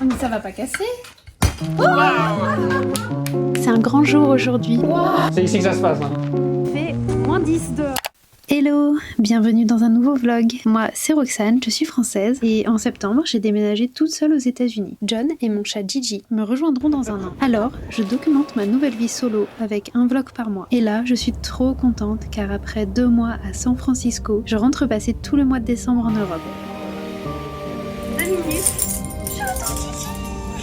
Mais ça va pas casser. C'est un grand jour aujourd'hui. C'est ici que ça se passe. Hein. Il fait -10 dehors. Hello, bienvenue dans un nouveau vlog. Moi, c'est Roxane, je suis française et en septembre, j'ai déménagé toute seule aux États-Unis. John et mon chat Gigi me rejoindront dans un an. Alors, je documente ma nouvelle vie solo avec un vlog par mois. Et là, je suis trop contente car après 2 mois à San Francisco, je rentre passer tout le mois de décembre en Europe. 2 minutes. J'entends Gigi.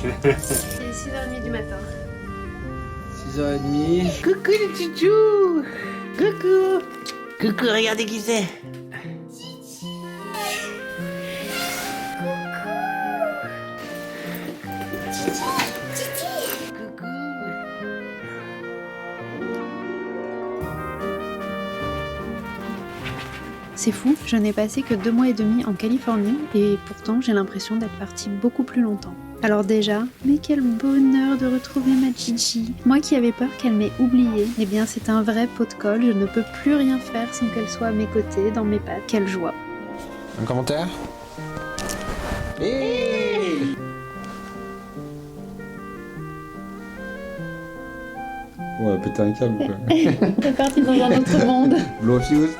Il est 6h30 du matin. 6h30. Coucou les tchouchous. Coucou. Coucou, regardez qui c'est. C'est fou, je n'ai passé que 2 mois et demi en Californie et pourtant j'ai l'impression d'être partie beaucoup plus longtemps. Alors déjà, mais quel bonheur de retrouver ma Gigi. Moi qui avais peur qu'elle m'ait oubliée, eh bien c'est un vrai pot de colle, je ne peux plus rien faire sans qu'elle soit à mes côtés, dans mes pattes. Quelle joie. Un commentaire? Hey. Ouais, péter un câble quoi. T'es parti dans un autre monde. Blow fuse.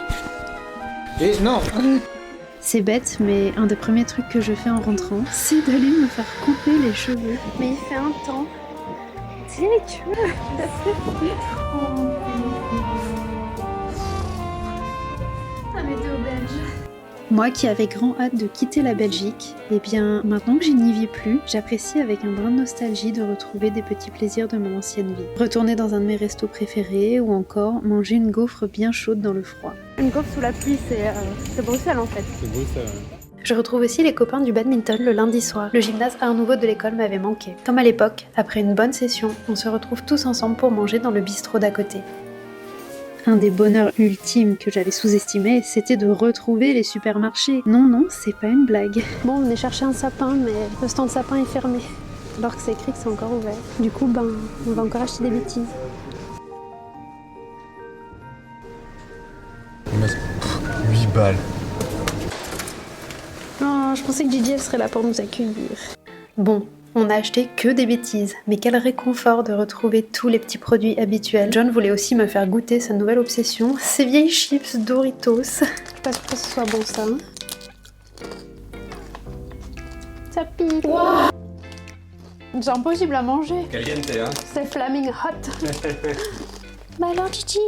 Et non. C'est bête, mais un des premiers trucs que je fais en rentrant, c'est d'aller me faire couper les cheveux. Mais il fait un temps délictueux. La météo belge. Moi qui avais grand hâte de quitter la Belgique, eh bien maintenant que je n'y vis plus, j'apprécie avec un brin de nostalgie de retrouver des petits plaisirs de mon ancienne vie. Retourner dans un de mes restos préférés ou encore manger une gaufre bien chaude dans le froid. Une gaufre sous la pluie, c'est Bruxelles en fait. C'est Bruxelles. Je retrouve aussi les copains du badminton le lundi soir. Le gymnase Art Nouveau de l'école m'avait manqué. Comme à l'époque, après une bonne session, on se retrouve tous ensemble pour manger dans le bistrot d'à côté. Un des bonheurs ultimes que j'avais sous-estimé, c'était de retrouver les supermarchés. Non, c'est pas une blague. Bon, on est chercher un sapin, mais le stand sapin est fermé. Alors que c'est écrit que c'est encore ouvert. Du coup, on va encore acheter des bêtises. 8 balles. Oh, je pensais que Gigi elle serait là pour nous accueillir. Bon, on n'a acheté que des bêtises, mais quel réconfort de retrouver tous les petits produits habituels. John voulait aussi me faire goûter sa nouvelle obsession, ces vieilles chips Doritos. Je suis pas sûre que ce soit bon ça. Ça pique. Wow. C'est impossible à manger. Caliente, hein. C'est flaming hot. Bah alors Gigi.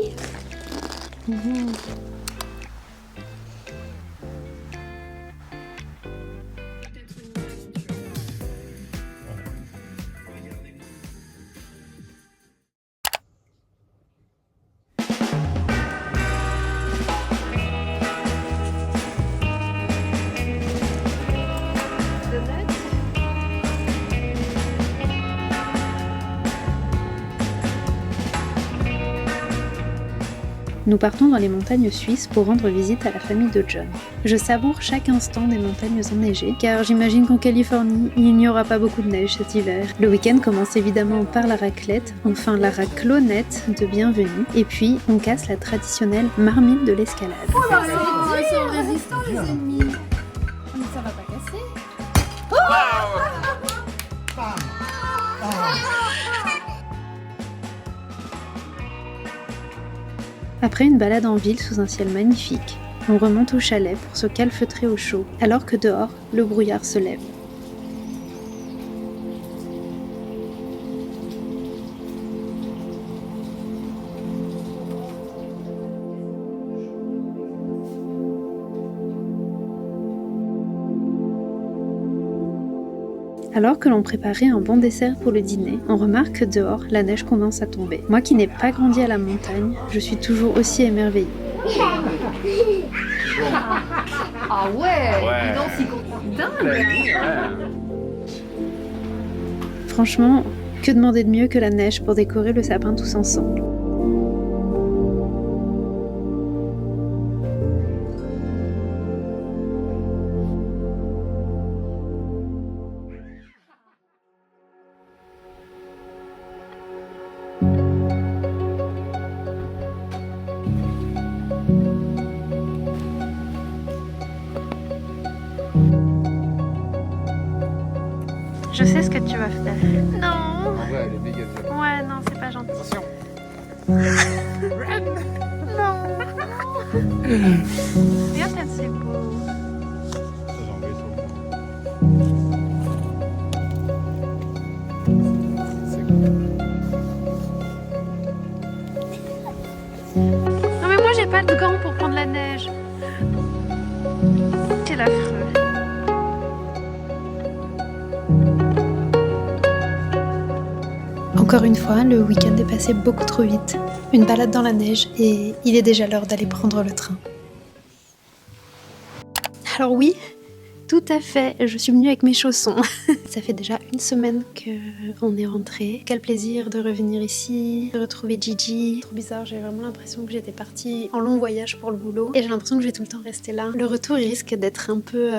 Nous partons dans les montagnes suisses pour rendre visite à la famille de John. Je savoure chaque instant des montagnes enneigées, car j'imagine qu'en Californie, il n'y aura pas beaucoup de neige cet hiver. Le week-end commence évidemment par la raclette, enfin la raclonnette de bienvenue, et puis on casse la traditionnelle marmite de l'escalade. Oh là là, ils sont résistants les ennemis. Mais ça va pas casser. Après une balade en ville sous un ciel magnifique, on remonte au chalet pour se calfeutrer au chaud, alors que dehors, le brouillard se lève. Alors que l'on préparait un bon dessert pour le dîner, on remarque que dehors, la neige commence à tomber. Moi qui n'ai pas grandi à la montagne, je suis toujours aussi émerveillée. Ah ouais. Dis donc, c'est dingue. Franchement, que demander de mieux que la neige pour décorer le sapin tous ensemble? Je sais ce que tu vas faire. Non. En vrai, elle est méga dure. Ouais, non, c'est pas gentil. Attention. Regarde comme c'est beau. Ça, j'ai envoyé sur le plan. C'est cool. Non mais moi j'ai pas de gants pour prendre la neige. C'est l'affreux. Encore une fois, le week-end est passé beaucoup trop vite. Une balade dans la neige et il est déjà l'heure d'aller prendre le train. Alors oui, tout à fait, je suis venue avec mes chaussons. Ça fait déjà une semaine qu'on est rentré. Quel plaisir de revenir ici, de retrouver Gigi. Trop bizarre, j'ai vraiment l'impression que j'étais partie en long voyage pour le boulot. Et j'ai l'impression que je vais tout le temps rester là. Le retour, il risque d'être un peu,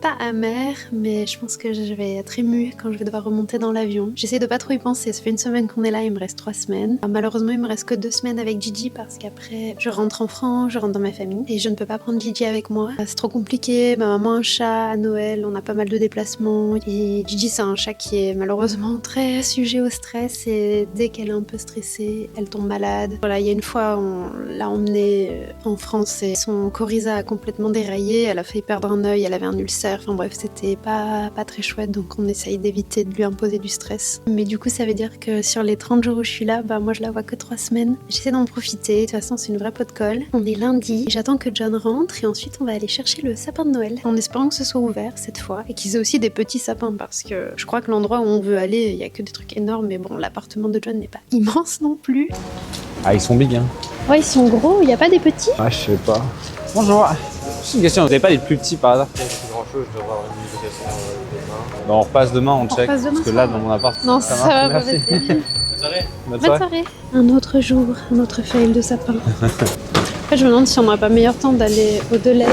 pas amer, mais je pense que je vais être émue quand je vais devoir remonter dans l'avion. J'essaie de pas trop y penser, ça fait une semaine qu'on est là, il me reste 3 semaines. Malheureusement, il me reste que 2 semaines avec Gigi parce qu'après, je rentre en France, je rentre dans ma famille. Et je ne peux pas prendre Gigi avec moi. C'est trop compliqué, ma maman a un chat, à Noël, on a pas mal de déplacements. Et Gigi, c'est un chat qui est malheureusement très sujet au stress et dès qu'elle est un peu stressée, elle tombe malade. Voilà, il y a une fois, on l'a emmenée en France et son coryza a complètement déraillé, elle a failli perdre un œil, elle avait un ulcère, enfin bref, c'était pas très chouette, donc on essaye d'éviter de lui imposer du stress. Mais du coup, ça veut dire que sur les 30 jours où je suis là, moi je la vois que 3 semaines. J'essaie d'en profiter, de toute façon c'est une vraie pot de colle. On est lundi, j'attends que John rentre et ensuite on va aller chercher le sapin de Noël en espérant que ce soit ouvert cette fois et qu'ils aient aussi des petits sapins parce que je crois que l'endroit où on veut aller, il y a que des trucs énormes, mais bon, l'appartement de John n'est pas immense non plus. Ah, ils sont big, hein. Ouais, ils sont gros, il n'y a pas des petits? Ah, je sais pas. Bonjour. Juste une question, vous n'avez pas les plus petits par hasard? Grand chose, je devrais avoir une invitation demain. Bon, on repasse demain, on check. repasse demain Parce que soir. là, dans mon appart, Non, ça ça marche. va pas Merci. passer. Bonne soirée. Bonne Bonne soirée. soirée. Un autre jour, un autre fail de sapin. Après, je me demande si on n'aurait pas meilleur temps d'aller au Deleuze,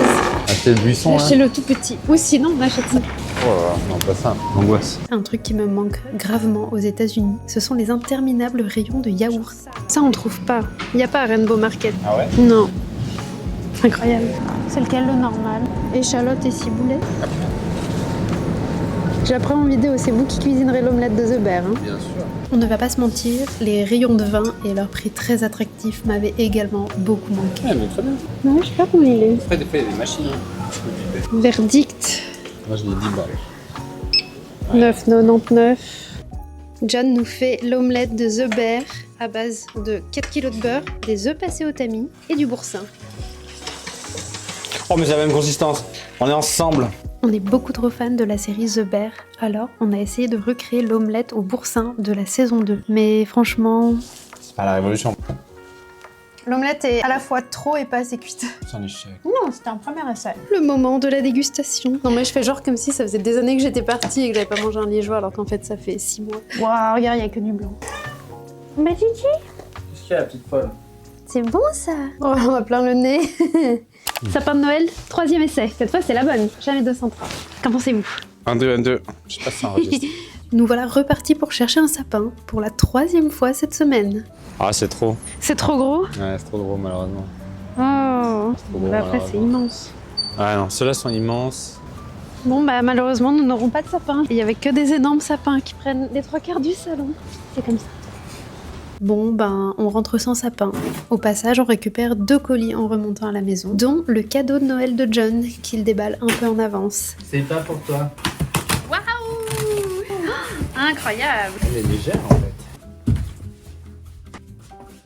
Acheter le buisson, acheter là. le tout petit. Ou sinon, on achète ça. Oh là là, non, pas ça. L'angoisse. Un truc qui me manque gravement aux États-Unis, ce sont les interminables rayons de yaourt. Ça, on trouve pas. Il n'y a pas à Rainbow Market. Ah ouais? Non. Incroyable. C'est lequel, le normal? Échalote et ciboulette. J'apprends en vidéo, c'est vous qui cuisinerez l'omelette de The Bear. Hein. Bien sûr. On ne va pas se mentir, les rayons de vin et leur prix très attractif m'avaient également beaucoup manqué. Ouais, mais très bien. Non, je sais pas comment il est. Après, des fois, il y a des machines. Hein. Je peux piper. Verdict, Moi, je l'ai 10 balles. 9,99. John nous fait l'omelette de The Bear à base de 4 kg de beurre, des œufs passés au tamis et du boursin. Oh, mais c'est la même consistance. On est ensemble. On est beaucoup trop fans de la série The Bear, alors on a essayé de recréer l'omelette au boursin de la saison 2. Mais franchement... C'est pas la révolution. L'omelette est à la fois trop et pas assez cuite. C'est un échec. Non, c'était un premier essai. Le moment de la dégustation. Non mais je fais genre comme si ça faisait des années que j'étais partie et que j'avais pas mangé un liégeois alors qu'en fait ça fait 6 mois. Waouh, regarde, il y a que du blanc. Bah Gigi, Qu'est-ce qu'il y a, la petite folle? c'est bon ça. Oh, on a plein le nez. Sapin de Noël, 3e essai. Cette fois c'est la bonne, jamais 203. Qu'en pensez-vous? 1, 2, 1, 2. Je sais pas si ça enregistre. Nous voilà repartis pour chercher un sapin pour la 3e fois cette semaine. Ah, c'est trop. C'est trop gros? Ouais, c'est trop gros, malheureusement. Oh, Trop gros, bah après c'est malheureusement. immense. Ouais, non, ceux-là sont immenses. Bon bah malheureusement nous n'aurons pas de sapin. Il y avait que des énormes sapins qui prennent les 3/4 du salon. C'est comme ça. Bon ben on rentre sans sapin. Au passage on récupère 2 colis en remontant à la maison, dont le cadeau de Noël de John qu'il déballe un peu en avance. C'est pas pour toi. Waouh! Incroyable! Elle est légère, en fait. Le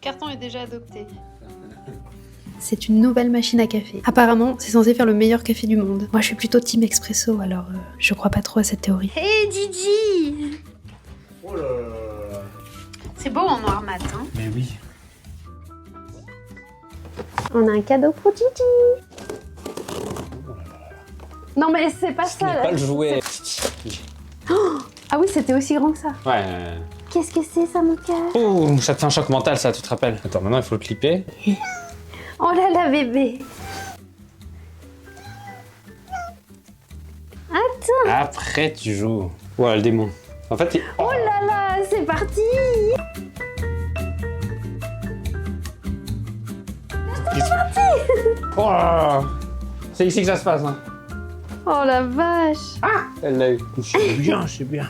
carton est déjà adopté. C'est une nouvelle machine à café. Apparemment, c'est censé faire le meilleur café du monde. Moi, je suis plutôt team expresso, alors je crois pas trop à cette théorie. Hey Gigi! Oh là là. C'est beau en noir mat, hein? Mais oui. On a un cadeau pour Gigi! Non mais c'est pas ça là! Pas le jouet. Ah oui, c'était aussi grand que ça. Ouais. Qu'est-ce que c'est ça, mon cœur? Oh, ça te fait un choc mental, ça, tu te rappelles. Attends, maintenant, il faut le clipper. Oh là là, bébé! Après, tu joues. Ouais, le démon. En fait, Oh là là, c'est parti! Oh là là. C'est ici que ça se passe, hein. Oh la vache! Elle l'a eu. C'est bien, c'est bien.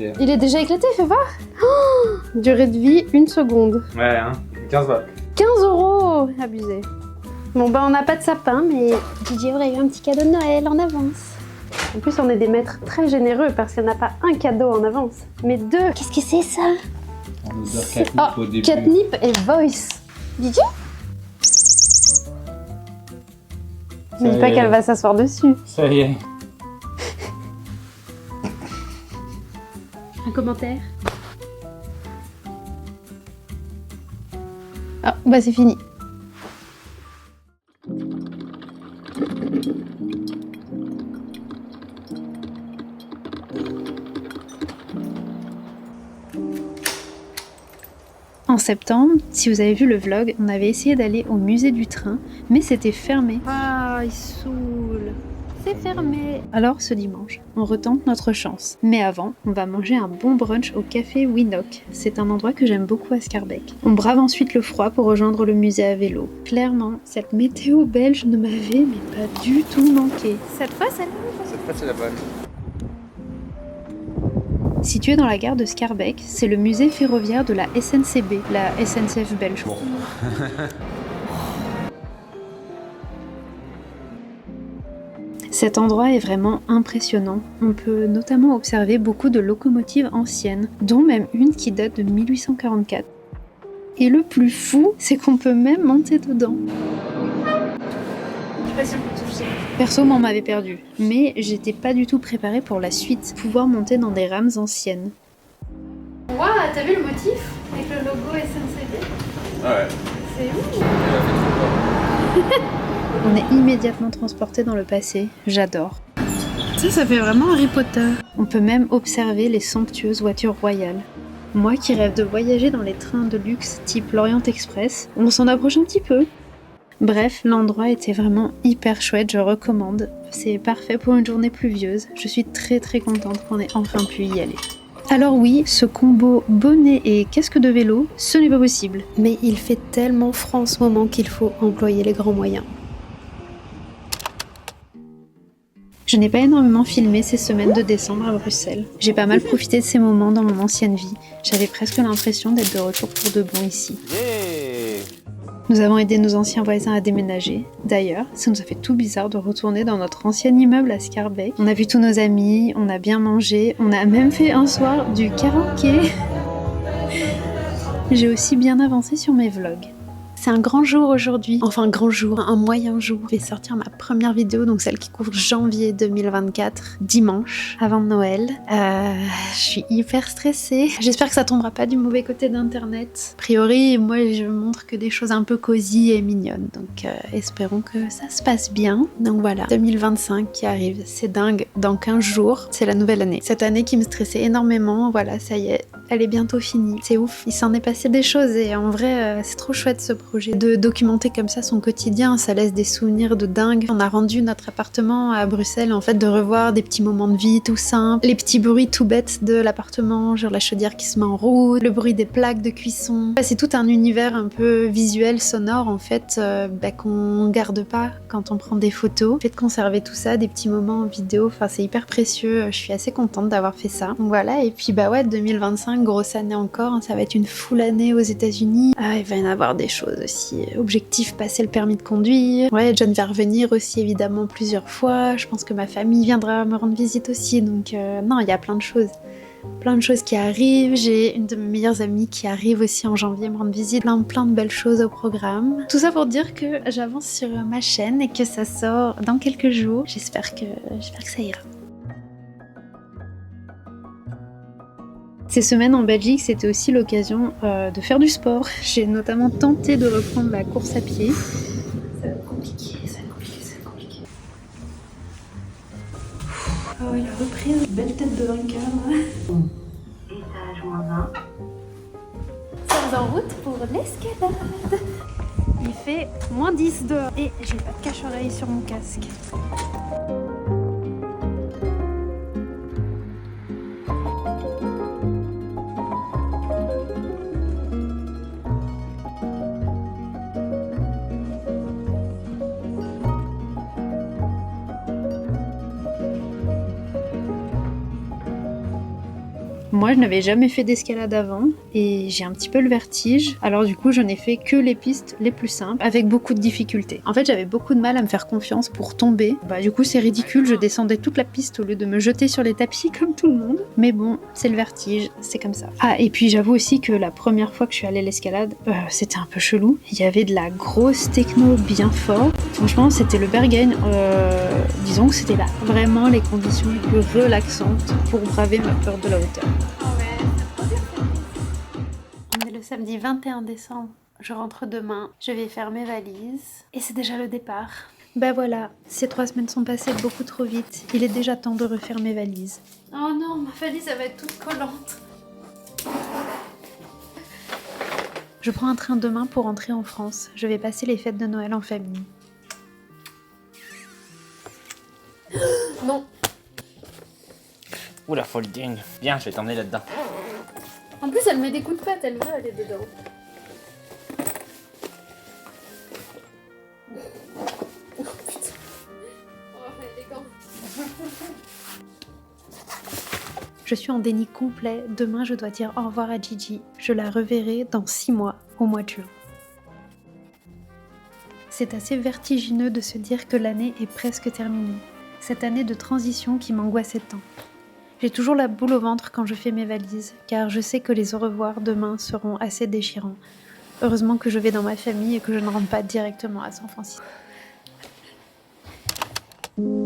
éclaté. Il est déjà éclaté, fais voir. Oh, durée de vie, 1 seconde. Ouais, hein. 15 balles. 15 €. Abusé. Bon bah on n'a pas de sapin, mais Gigi aurait eu un petit cadeau de Noël en avance. En plus on est des maîtres très généreux parce qu'il n'y en a pas un cadeau en avance, mais 2. Qu'est-ce que c'est ça? En odeur C'est- catnip oh, au début. Catnip et Voice. Gigi? Ne dis Ça pas y est. qu'elle va s'asseoir dessus. Ça y est. Un commentaire? Ah bah c'est fini. En septembre, si vous avez vu le vlog, on avait essayé d'aller au musée du train, mais c'était fermé. Ah, il saoule. C'est fermé. Alors ce dimanche, on retente notre chance. Mais avant, on va manger un bon brunch au café Winock. C'est un endroit que j'aime beaucoup à Scarbeck. On brave ensuite le froid pour rejoindre le musée à vélo. Clairement, cette météo belge ne m'avait mais pas du tout manqué. Cette fois, celle-là. Cette fois, c'est la bonne. Situé dans la gare de Scarbeck, c'est le musée ferroviaire de la SNCB, la SNCF belge. Cet endroit est vraiment impressionnant. On peut notamment observer beaucoup de locomotives anciennes, dont même une qui date de 1844. Et le plus fou, c'est qu'on peut même monter dedans. Je sais pas si on peut toucher. Perso, m'en m'avait perdu, mais j'étais pas du tout préparée pour la suite, pouvoir monter dans des rames anciennes. Waouh, t'as vu le motif avec le logo SNCB? Ouais. C'est ouf. On est immédiatement transporté dans le passé, j'adore. Ça fait vraiment Harry Potter. On peut même observer les somptueuses voitures royales. Moi qui rêve de voyager dans les trains de luxe type l'Orient Express, on s'en approche un petit peu. Bref, l'endroit était vraiment hyper chouette, je recommande. C'est parfait pour une journée pluvieuse. Je suis très contente qu'on ait enfin pu y aller. Alors oui, ce combo bonnet et casque de vélo, ce n'est pas possible. Mais il fait tellement froid en ce moment qu'il faut employer les grands moyens. Je n'ai pas énormément filmé ces semaines de décembre à Bruxelles. J'ai pas mal profité de ces moments dans mon ancienne vie. J'avais presque l'impression d'être de retour pour de bon ici. Nous avons aidé nos anciens voisins à déménager. D'ailleurs, ça nous a fait tout bizarre de retourner dans notre ancien immeuble à Scarbeck. On a vu tous nos amis, on a bien mangé, on a même fait un soir du karaoké. J'ai aussi bien avancé sur mes vlogs. C'est un grand jour aujourd'hui, enfin grand jour, un moyen jour. Je vais sortir ma première vidéo, donc celle qui couvre janvier 2024, dimanche, avant Noël. Je suis hyper stressée. J'espère que ça tombera pas du mauvais côté d'internet. A priori, moi je montre que des choses un peu cosy et mignonnes, donc espérons que ça se passe bien. Donc voilà, 2025 qui arrive, c'est dingue, dans 15 jours, c'est la nouvelle année. Cette année qui me stressait énormément, voilà, ça y est, elle est bientôt finie. C'est ouf, il s'en est passé des choses et en vrai, c'est trop chouette ce projet. De documenter comme ça son quotidien, ça laisse des souvenirs de dingue. On a rendu notre appartement à Bruxelles, en fait, de revoir des petits moments de vie tout simples, les petits bruits tout bêtes de l'appartement, genre la chaudière qui se met en route, le bruit des plaques de cuisson. C'est tout un univers un peu visuel, sonore, en fait, qu'on garde pas quand on prend des photos. Le fait de conserver tout ça, des petits moments en vidéo, enfin, c'est hyper précieux. Je suis assez contente d'avoir fait ça. Donc voilà, et puis ouais, 2025, grosse année encore, hein, ça va être une full année aux États-Unis. Il va y en avoir des choses aussi. Objectif, passer le permis de conduire. Ouais, John va revenir aussi évidemment plusieurs fois. Je pense que ma famille viendra me rendre visite aussi. Donc non, il y a plein de choses. Plein de choses qui arrivent. J'ai une de mes meilleures amies qui arrive aussi en janvier me rendre visite. Plein de belles choses au programme. Tout ça pour dire que j'avance sur ma chaîne et que ça sort dans quelques jours. J'espère que ça ira. Ces semaines en Belgique, c'était aussi l'occasion de faire du sport. J'ai notamment tenté de reprendre la course à pied. Ça va être compliqué. Oh, il a repris une belle tête de vainqueur. Étage -1. Sommes en route pour l'escalade. Il fait -10 dehors et j'ai pas de cache-oreille sur mon casque. Moi, je n'avais jamais fait d'escalade avant et j'ai un petit peu le vertige. Alors du coup, je n'ai fait que les pistes les plus simples avec beaucoup de difficultés. En fait, j'avais beaucoup de mal à me faire confiance pour tomber. Du coup, c'est ridicule, je descendais toute la piste au lieu de me jeter sur les tapis comme tout le monde. Mais bon, c'est le vertige, c'est comme ça. Ah, et puis j'avoue aussi que la première fois que je suis allée à l'escalade, c'était un peu chelou. Il y avait de la grosse techno bien fort. Franchement, c'était le Berghain. Disons que c'était là vraiment les conditions les plus relaxantes pour braver ma peur de la hauteur. On est le samedi 21 décembre. Je rentre demain, je vais faire mes valises et c'est déjà le départ. Bah voilà, ces 3 semaines sont passées beaucoup trop vite. Il est déjà temps de refaire mes valises. Oh non, ma valise elle va être toute collante. Je prends un train demain pour rentrer en France. Je vais passer les fêtes de Noël en famille. Non. Oula, folding. Viens, je vais t'emmener là-dedans. En plus, elle met des coups de patte, elle veut aller dedans. Oh putain. Oh, élégant. Je suis en déni complet. Demain, je dois dire au revoir à Gigi. Je la reverrai dans 6 mois, au mois de juin. C'est assez vertigineux de se dire que l'année est presque terminée. Cette année de transition qui m'angoissait tant. J'ai toujours la boule au ventre quand je fais mes valises, car je sais que les au revoir demain seront assez déchirants. Heureusement que je vais dans ma famille et que je ne rentre pas directement à San Francisco. Oui.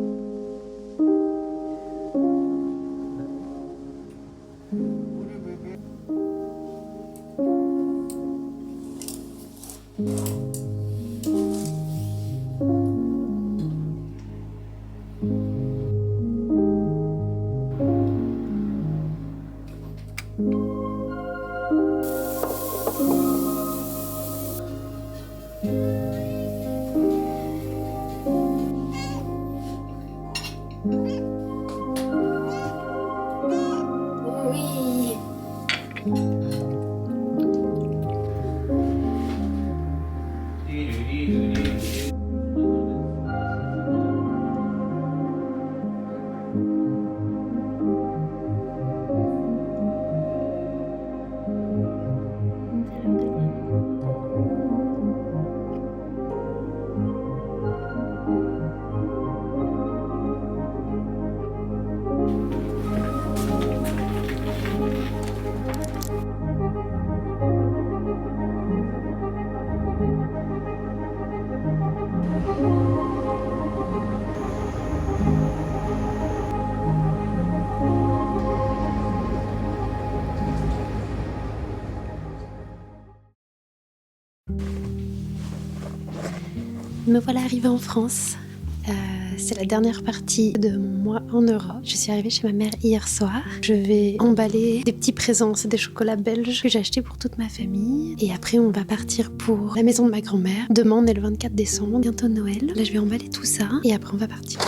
Me voilà arrivée en France. C'est la dernière partie de mon mois en Europe. Je suis arrivée chez ma mère hier soir. Je vais emballer des petits présents, c'est des chocolats belges que j'ai achetés pour toute ma famille. Et après, on va partir pour la maison de ma grand-mère. Demain, on est le 24 décembre, bientôt Noël. Là, je vais emballer tout ça et après, on va partir.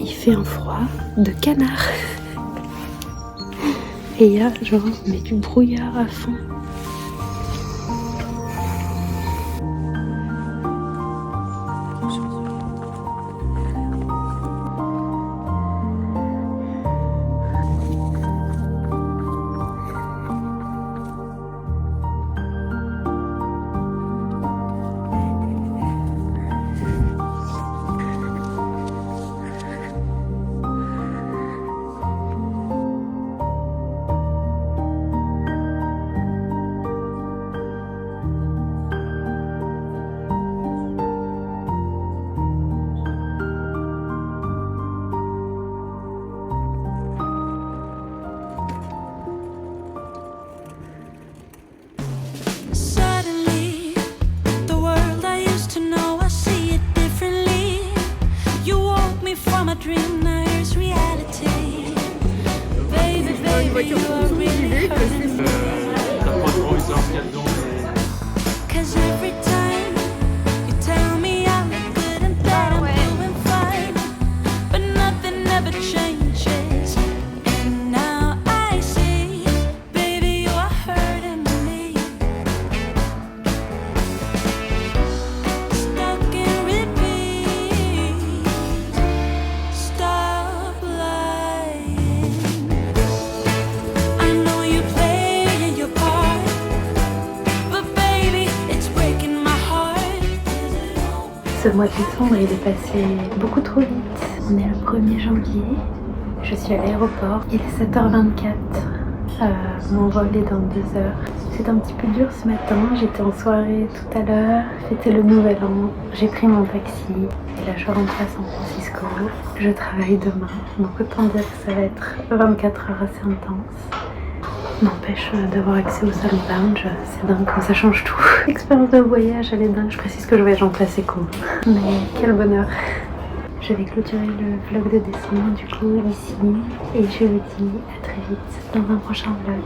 il fait un froid de canard. Et il y a genre mais du brouillard à fond. Suddenly, the world I used to know, I see it differently. You woke me from a dream, now here's reality. Baby, baby, you are really hurting me. 'Cause every time you tell me I look good and that I'm doing fine, but nothing ever changes. And now I see, baby, you are hurting me. Stuck in repeat. Stop lying. I know you're playing your part, but baby, it's breaking my heart. Ce mois de décembre, il est passé beaucoup trop vite. On est le 1er janvier. Je suis à l'aéroport. Il est 7h24. Mon vol est dans 2 heures. C'est un petit peu dur ce matin. J'étais en soirée tout à l'heure. C'était le nouvel an. J'ai pris mon taxi. Et là, je rentre à San Francisco. Je travaille demain. Donc autant dire que ça va être 24 heures assez intenses. N'empêche d'avoir accès au salon lounge, c'est dingue comme ça change tout. L'expérience de voyage, elle est dingue. Je précise que je voyage en classe éco. Mais quel bonheur. Je vais clôturer le vlog de décembre du coup ici. Et je vous dis à très vite dans un prochain vlog.